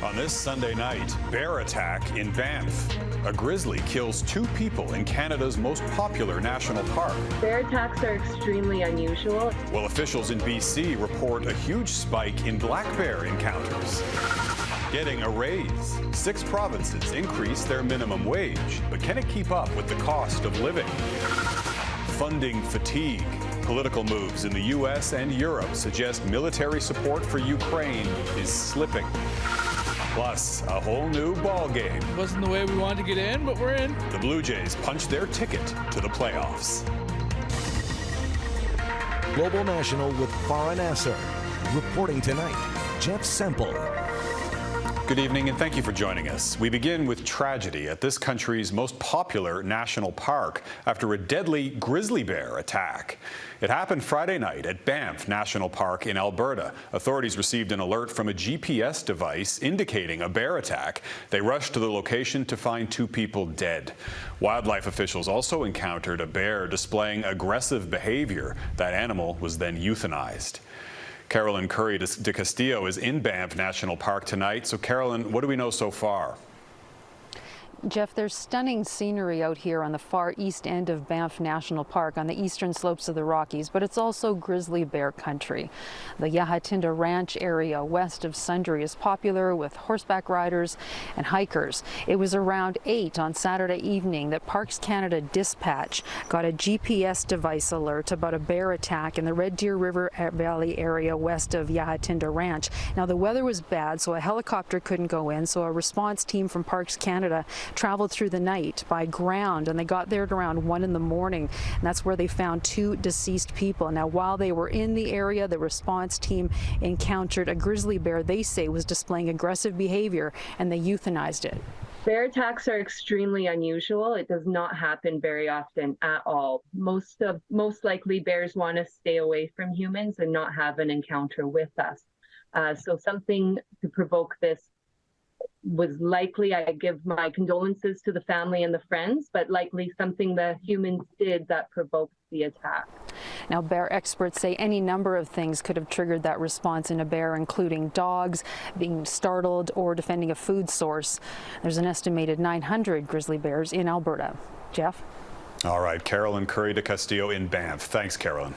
On this Sunday night, bear attack in Banff. A grizzly kills 2 people in Canada's most popular national park. Bear attacks are extremely unusual. While officials in BC report a huge spike in black bear encounters. Getting a raise. 6 provinces increase their minimum wage, but can it keep up with the cost of living? Funding fatigue. Political moves in the U.S. and Europe suggest military support for Ukraine is slipping. Plus, a whole new ball game. Wasn't the way we wanted to get in, but we're in. The Blue Jays punched their ticket to the playoffs. Global National with Farah Nasser. Reporting tonight, Jeff Semple. Good evening and thank you for joining us. We begin with tragedy at this country's most popular national park after a deadly grizzly bear attack. It happened Friday night at Banff National Park in Alberta. Authorities received an alert from a GPS device indicating a bear attack. They rushed to the location to find 2 people dead. Wildlife officials also encountered a bear displaying aggressive behavior. That animal was then euthanized. Carolyn Kury de Castillo is in Banff National Park tonight. So, Carolyn, what do we know so far? Jeff, there's stunning scenery out here on the far east end of Banff National Park on the eastern slopes of the Rockies, but it's also grizzly bear country. The Yahatinda Ranch area west of Sundre is popular with horseback riders and hikers. It was around 8 on Saturday evening that Parks Canada Dispatch got a GPS device alert about a bear attack in the Red Deer River Valley area west of Yahatinda Ranch. Now, the weather was bad, so a helicopter couldn't go in, so a response team from Parks Canada traveled through the night by ground, and they got there at around 1 in the morning, and that's where they found 2 deceased people. Now, while they were in the area, the response team encountered a grizzly bear they say was displaying aggressive behavior, and they euthanized it. Bear attacks are extremely unusual. It does not happen very often at all. Most likely bears want to stay away from humans and not have an encounter with us. So something to provoke this was likely, I give my condolences to the family and the friends, but likely something the humans did that provoked the attack. Now, bear experts say any number of things could have triggered that response in a bear, including dogs being startled or defending a food source. There's an estimated 900 grizzly bears in Alberta. Jeff? All right, Carolyn Kury de Castillo in Banff. Thanks, Carolyn.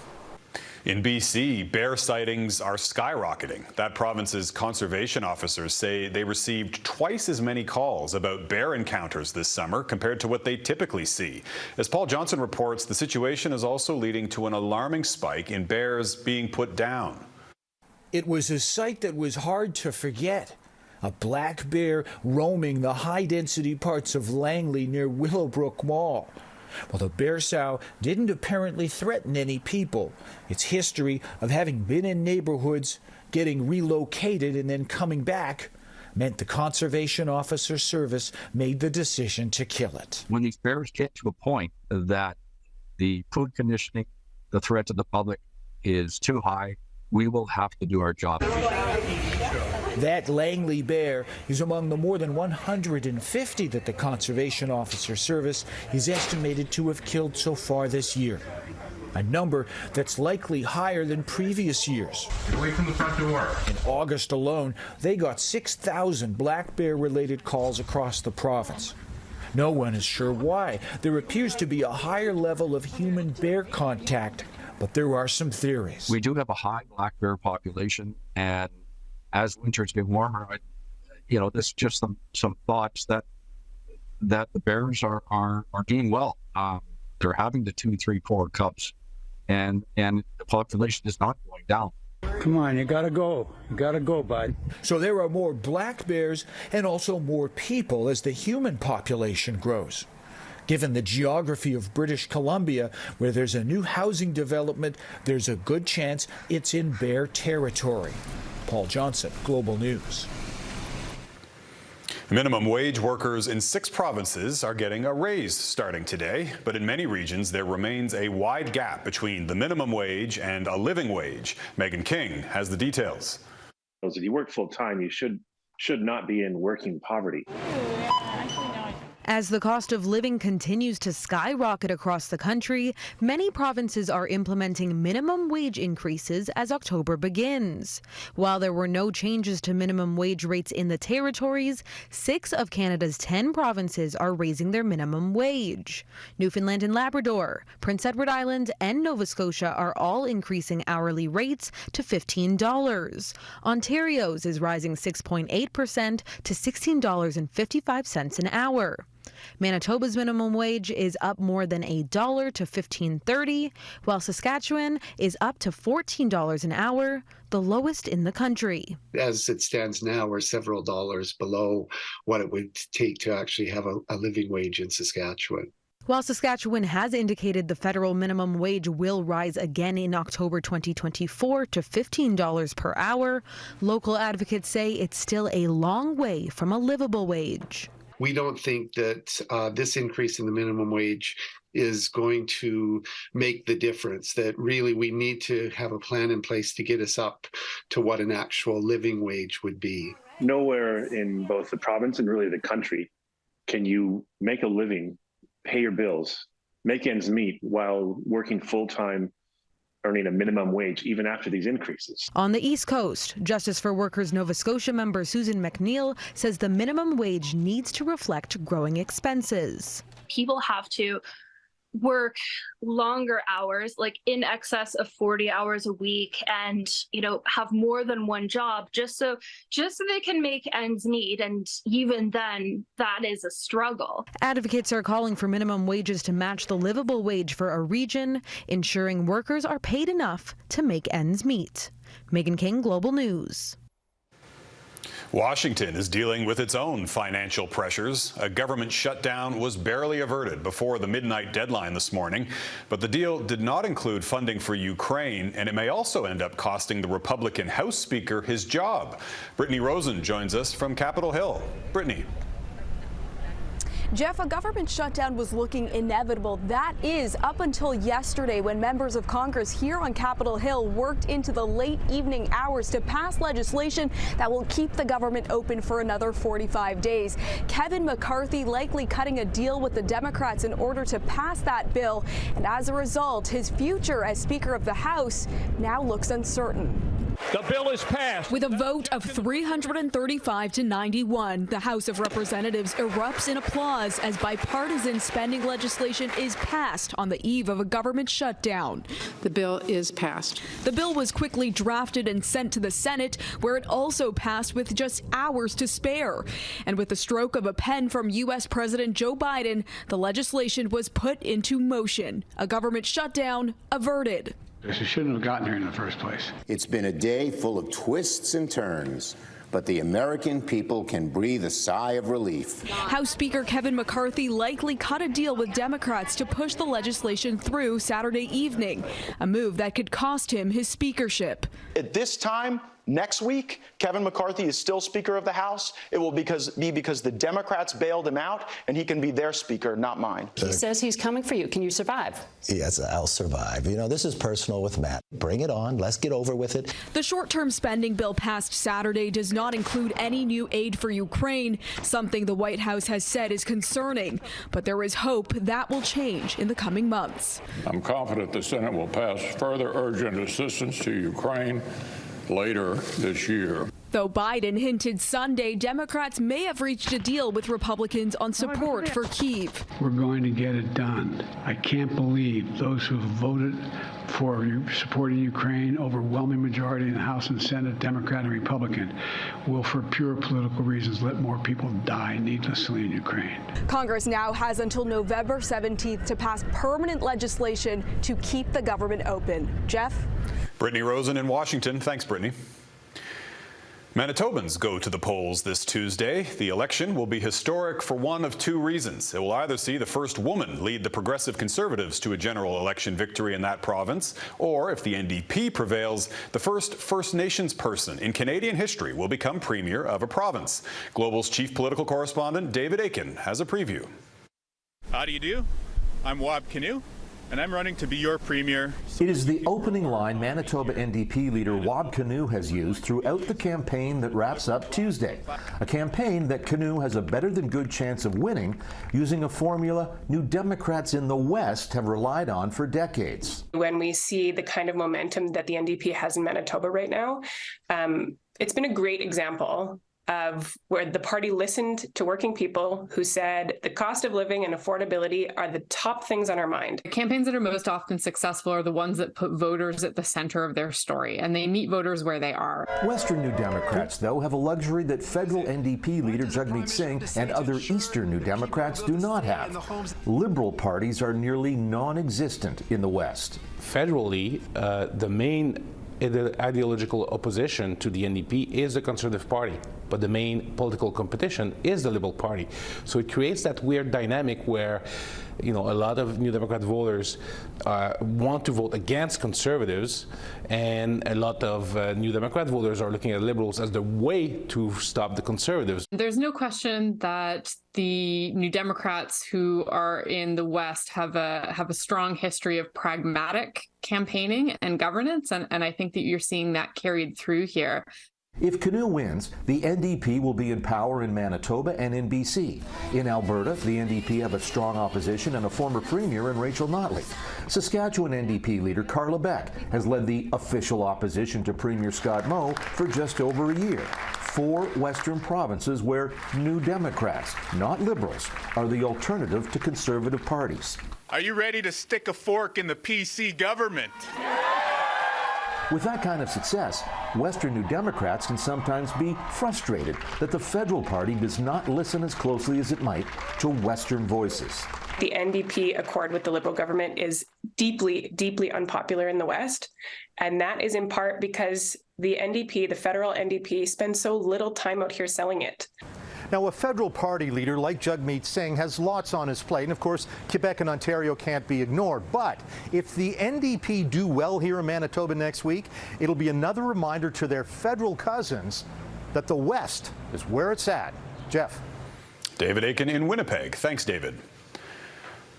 In BC, bear sightings are skyrocketing. That province's conservation officers say they received twice as many calls about bear encounters this summer compared to what they typically see. As Paul Johnson reports, the situation is also leading to an alarming spike in bears being put down. It was a sight that was hard to forget. A black bear roaming the high-density parts of Langley near Willowbrook Mall. Well, the bear sow didn't apparently threaten any people. Its history of having been in neighborhoods, getting relocated, and then coming back meant the Conservation Officer Service made the decision to kill it. When these bears get to a point that the food conditioning, the threat to the public is too high, we will have to do our job. That Langley bear is among the more than 150 that the Conservation Officer Service is estimated to have killed so far this year, a number that's likely higher than previous years. Get away from the front door. In August alone, they got 6,000 black bear-related calls across the province. No one is sure why. There appears to be a higher level of human-bear contact, but there are some theories. We do have a high black bear population, and as winters get warmer, this is just some thoughts that the bears are doing well. They're having the 2, 3, 4 cubs, and the population is not going down. Come on, you gotta go, bud. So there are more black bears and also more people as the human population grows. Given the geography of British Columbia, where there's a new housing development, there's a good chance it's in bear territory. Paul Johnson, Global News. Minimum wage workers in 6 provinces are getting a raise starting today, but in many regions there remains a wide gap between the minimum wage and a living wage. Megan King has the details. If you work full time, you should not be in working poverty. As the cost of living continues to skyrocket across the country, many provinces are implementing minimum wage increases as October begins. While there were no changes to minimum wage rates in the territories, 6 of Canada's 10 provinces are raising their minimum wage. Newfoundland and Labrador, Prince Edward Island, and Nova Scotia are all increasing hourly rates to $15. Ontario's is rising 6.8% to $16.55 an hour. Manitoba's minimum wage is up more than $1 to $15.30, while Saskatchewan is up to $14 an hour, the lowest in the country. As it stands now, we're several dollars below what it would take to actually have a living wage in Saskatchewan. While Saskatchewan has indicated the federal minimum wage will rise again in October 2024 to $15 per hour, local advocates say it's still a long way from a livable wage. We don't think that this increase in the minimum wage is going to make the difference, that really we need to have a plan in place to get us up to what an actual living wage would be. Nowhere in both the province and really the country can you make a living, pay your bills, make ends meet while working full-time, earning a minimum wage even after these increases. On the East Coast, Justice for Workers Nova Scotia member Susan McNeil says the minimum wage needs to reflect growing expenses. People have to work longer hours, like in excess of 40 hours a week, and have more than one job just so they can make ends meet, and even then that is a struggle. Advocates are calling for minimum wages to match the livable wage for a region, ensuring workers are paid enough to make ends meet. Megan King, Global News. Washington is dealing with its own financial pressures. A government shutdown was barely averted before the midnight deadline this morning, but the deal did not include funding for Ukraine, and it may also end up costing the Republican House Speaker his job. Brittany Rosen joins us from Capitol Hill. Brittany. Jeff, a government shutdown was looking inevitable. That is, up until yesterday, when members of Congress here on Capitol Hill worked into the late evening hours to pass legislation that will keep the government open for another 45 days. Kevin McCarthy likely cutting a deal with the Democrats in order to pass that bill, and as a result, his future as Speaker of the House now looks uncertain. The bill is passed. With a vote of 335 to 91, the House of Representatives erupts in applause as bipartisan spending legislation is passed on the eve of a government shutdown. The bill is passed. The bill was quickly drafted and sent to the Senate, where it also passed with just hours to spare. And with the stroke of a pen from U.S. President Joe Biden, the legislation was put into motion. A government shutdown averted. It shouldn't have gotten here in the first place. It's been a day full of twists and turns, but the American people can breathe a sigh of relief. House Speaker Kevin McCarthy likely cut a deal with Democrats to push the legislation through Saturday evening, a move that could cost him his speakership. At this time, next week, Kevin McCarthy is still Speaker of the House. It will be because the Democrats bailed him out, and he can be their Speaker, not mine. He says he's coming for you. Can you survive? Yes, I'll survive. This is personal with Matt. Bring it on. Let's get over with it. The short-term spending bill passed Saturday does not include any new aid for Ukraine, something the White House has said is concerning. But there is hope that will change in the coming months. I'm confident the Senate will pass further urgent assistance to Ukraine later this year. Though Biden hinted Sunday Democrats may have reached a deal with Republicans on support for Kyiv. We're going to get it done. I can't believe those who have voted for supporting Ukraine, overwhelming majority in the House and Senate, Democrat and Republican, will for pure political reasons let more people die needlessly in Ukraine. Congress now has until November 17th to pass permanent legislation to keep the government open. Jeff? Brittany Rosen in Washington. Thanks, Brittany. Manitobans go to the polls this Tuesday. The election will be historic for one of two reasons. It will either see the first woman lead the Progressive Conservatives to a general election victory in that province, or if the NDP prevails, the first First Nations person in Canadian history will become Premier of a province. Global's chief political correspondent David Aiken has a preview. How do you do? I'm Wab Canoe. and I'm running to be your premier. It is the opening line Manitoba NDP leader Wab Kinew has used throughout the campaign that wraps up Tuesday. A campaign that Kinew has a better than good chance of winning using a formula New Democrats in the West have relied on for decades. When we see the kind of momentum that the NDP has in Manitoba right now, it's been a great example of where the party listened to working people who said the cost of living and affordability are the top things on our mind. Campaigns that are most often successful are the ones that put voters at the center of their story, and they meet voters where they are. Western New Democrats, though, have a luxury that federal NDP leader Jagmeet Singh and other Eastern New Democrats do not have. Liberal parties are nearly non-existent in the West. Federally, the ideological opposition to the NDP is the Conservative Party, but the main political competition is the Liberal Party. So it creates that weird dynamic where, a lot of New Democrat voters want to vote against Conservatives, and a lot of New Democrat voters are looking at Liberals as the way to stop the Conservatives. There's no question that the New Democrats who are in the West have a strong history of pragmatic campaigning and governance, and I think that you're seeing that carried through here. If Kinew wins, the NDP will be in power in Manitoba and in BC. In Alberta, the NDP have a strong opposition and a former premier in Rachel Notley. Saskatchewan NDP leader Carla Beck has led the official opposition to Premier Scott Moe for just over a year. 4 Western provinces where New Democrats, not Liberals, are the alternative to Conservative parties. Are you ready to stick a fork in the PC government? With that kind of success, Western New Democrats can sometimes be frustrated that the federal party does not listen as closely as it might to Western voices. The NDP accord with the Liberal government is deeply, deeply unpopular in the West. And that is in part because the NDP, the federal NDP, spends so little time out here selling it. Now, a federal party leader like Jagmeet Singh has lots on his plate, and of course, Quebec and Ontario can't be ignored. But if the NDP do well here in Manitoba next week, it'll be another reminder to their federal cousins that the West is where it's at. Jeff. David Aiken in Winnipeg. Thanks, David.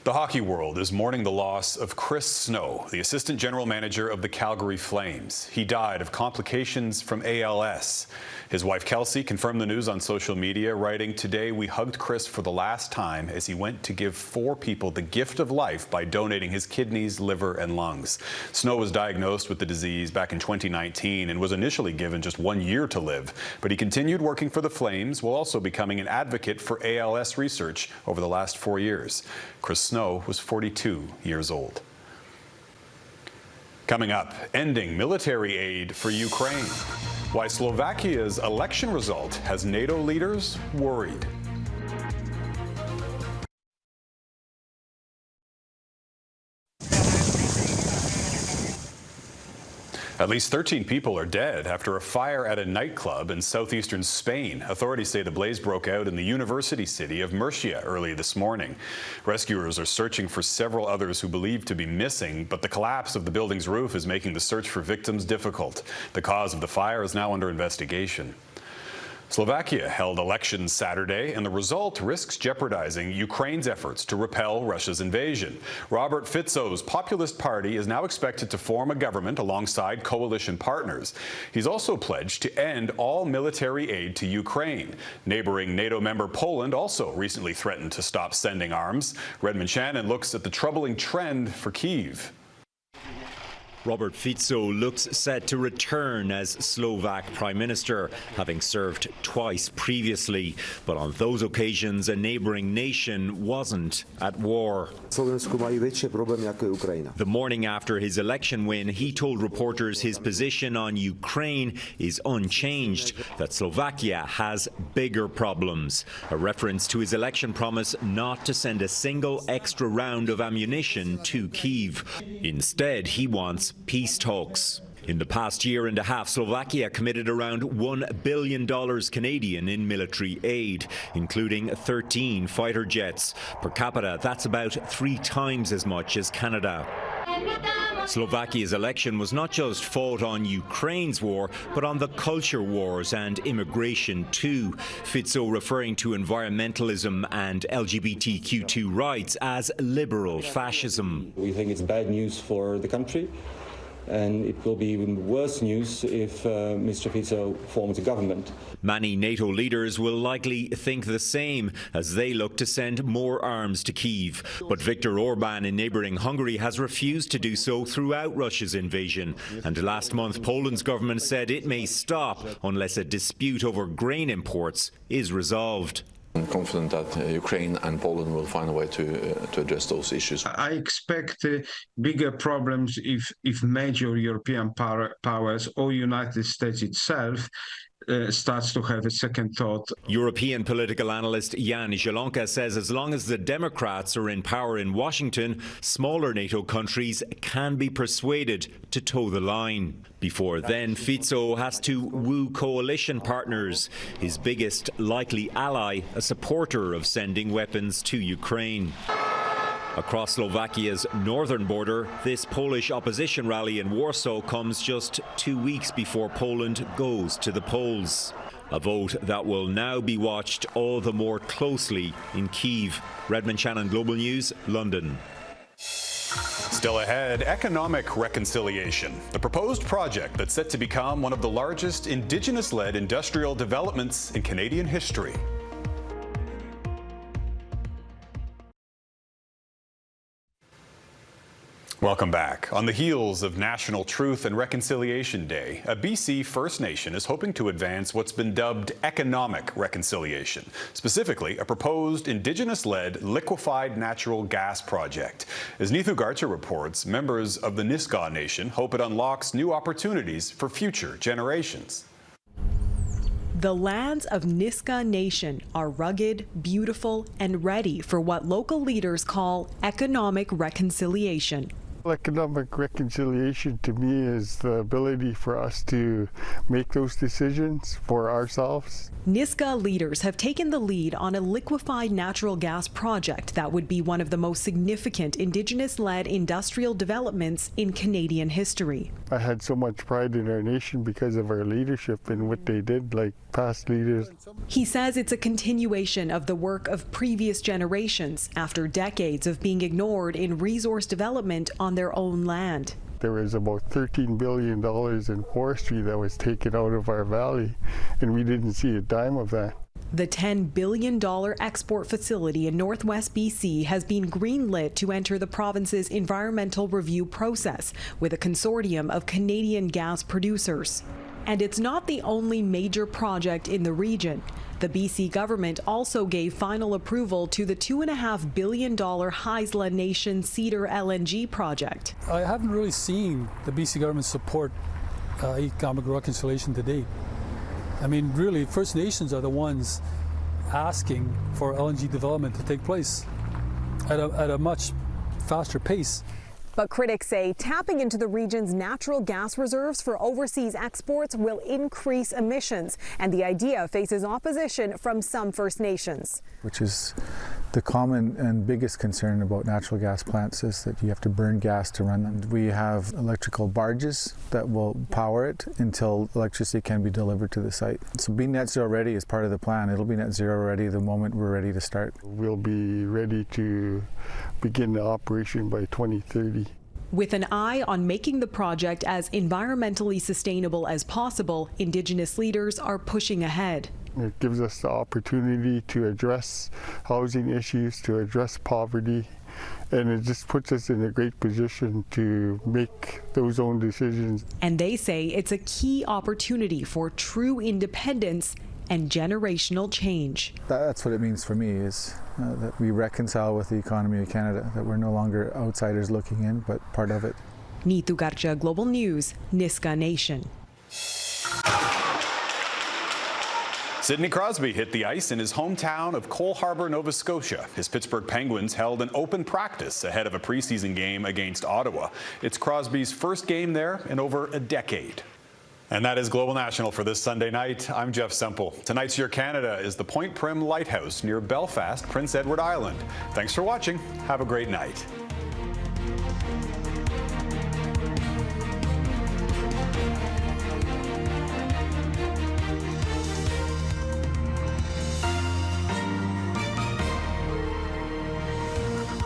The hockey world is mourning the loss of Chris Snow, the assistant general manager of the Calgary Flames. He died of complications from ALS. His wife Kelsey confirmed the news on social media, writing, "Today we hugged Chris for the last time as he went to give 4 people the gift of life by donating his kidneys, liver and lungs." Snow was diagnosed with the disease back in 2019 and was initially given just 1 year to live. But he continued working for the Flames while also becoming an advocate for ALS research over the last 4 years. Chris Snow was 42 years old. Coming up, ending military aid for Ukraine. Why Slovakia's election result has NATO leaders worried. At least 13 people are dead after a fire at a nightclub in southeastern Spain. Authorities say the blaze broke out in the university city of Murcia early this morning. Rescuers are searching for several others who believed to be missing, but the collapse of the building's roof is making the search for victims difficult. The cause of the fire is now under investigation. Slovakia held elections Saturday, and the result risks jeopardizing Ukraine's efforts to repel Russia's invasion. Robert Fico's populist party is now expected to form a government alongside coalition partners. He's also pledged to end all military aid to Ukraine. Neighboring NATO member Poland also recently threatened to stop sending arms. Redmond Shannon looks at the troubling trend for Kyiv. Robert Fico looks set to return as Slovak Prime Minister, having served twice previously. But on those occasions, a neighbouring nation wasn't at war. The morning after his election win, he told reporters his position on Ukraine is unchanged, that Slovakia has bigger problems. A reference to his election promise not to send a single extra round of ammunition to Kyiv. Instead, he wants peace talks. In the past year and a half, Slovakia committed around $1 billion Canadian in military aid, including 13 fighter jets. Per capita, that's about 3 times as much as Canada. Slovakia's election was not just fought on Ukraine's war, but on the culture wars and immigration too. Fico referring to environmentalism and LGBTQ2 rights as liberal fascism. We think it's bad news for the country, and it will be even worse news if Mr. Fico forms a government. Many NATO leaders will likely think the same as they look to send more arms to Kyiv. But Viktor Orban in neighbouring Hungary has refused to do so throughout Russia's invasion. And last month, Poland's government said it may stop unless a dispute over grain imports is resolved. I'm confident that Ukraine and Poland will find a way to address those issues. I expect bigger problems if major European powers or United States itself starts to have a second thought. European political analyst Jan Zielonka says as long as the Democrats are in power in Washington, smaller NATO countries can be persuaded to toe the line. Before then, Fico has to woo coalition partners. His biggest likely ally, a supporter of sending weapons to Ukraine. Across Slovakia's northern border, this Polish opposition rally in Warsaw comes just 2 weeks before Poland goes to the polls. A vote that will now be watched all the more closely in Kyiv. Redmond Shannon, Global News, London. Still ahead, economic reconciliation, the proposed project that's set to become one of the largest Indigenous-led industrial developments in Canadian history. Welcome back. On the heels of National Truth and Reconciliation Day, a BC First Nation is hoping to advance what's been dubbed economic reconciliation, specifically a proposed Indigenous-led liquefied natural gas project. As Neethu Garcha reports, members of the Nisga'a Nation hope it unlocks new opportunities for future generations. The lands of Nisga'a Nation are rugged, beautiful, and ready for what local leaders call economic reconciliation. Economic reconciliation to me is the ability for us to make those decisions for ourselves. Nisga'a leaders have taken the lead on a liquefied natural gas project that would be one of the most significant Indigenous-led industrial developments in Canadian history. I had so much pride in our nation because of our leadership and what they did, like past leaders. He says it's a continuation of the work of previous generations after decades of being ignored in resource development on their own land. There was about $13 billion in forestry that was taken out of our valley, and we didn't see a dime of that. The $10 billion export facility in Northwest BC has been greenlit to enter the province's environmental review process with a consortium of Canadian gas producers. And it's not the only major project in the region. The BC government also gave final approval to the $2.5 billion Haisla Nation Cedar LNG project. I haven't really seen the BC government support economic reconciliation to date. I mean, really, First Nations are the ones asking for LNG development to take place at a much faster pace. But critics say tapping into the region's natural gas reserves for overseas exports will increase emissions, and the idea faces opposition from some First Nations. Which is the common and biggest concern about natural gas plants, is that you have to burn gas to run them. We have electrical barges that will power it until electricity can be delivered to the site. So being net zero ready is part of the plan. It'll be net zero ready the moment we're ready to start. We'll be ready to begin the operation by 2030. With an eye on making the project as environmentally sustainable as possible, Indigenous leaders are pushing ahead. It gives us the opportunity to address housing issues, to address poverty, and it just puts us in a great position to make those own decisions. And they say it's a key opportunity for true independence and generational change. That's what it means for me, is that we reconcile with the economy of Canada, that we're no longer outsiders looking in, but part of it. Neethu Garcha, Global News, Nisga'a Nation. Sidney Crosby hit the ice in his hometown of Cole Harbour, Nova Scotia. His Pittsburgh Penguins held an open practice ahead of a preseason game against Ottawa. It's Crosby's first game there in over a decade. And that is Global National for this Sunday night. I'm Jeff Semple. Tonight's Your Canada is the Point Prim Lighthouse near Belfast, Prince Edward Island. Thanks for watching. Have a great night.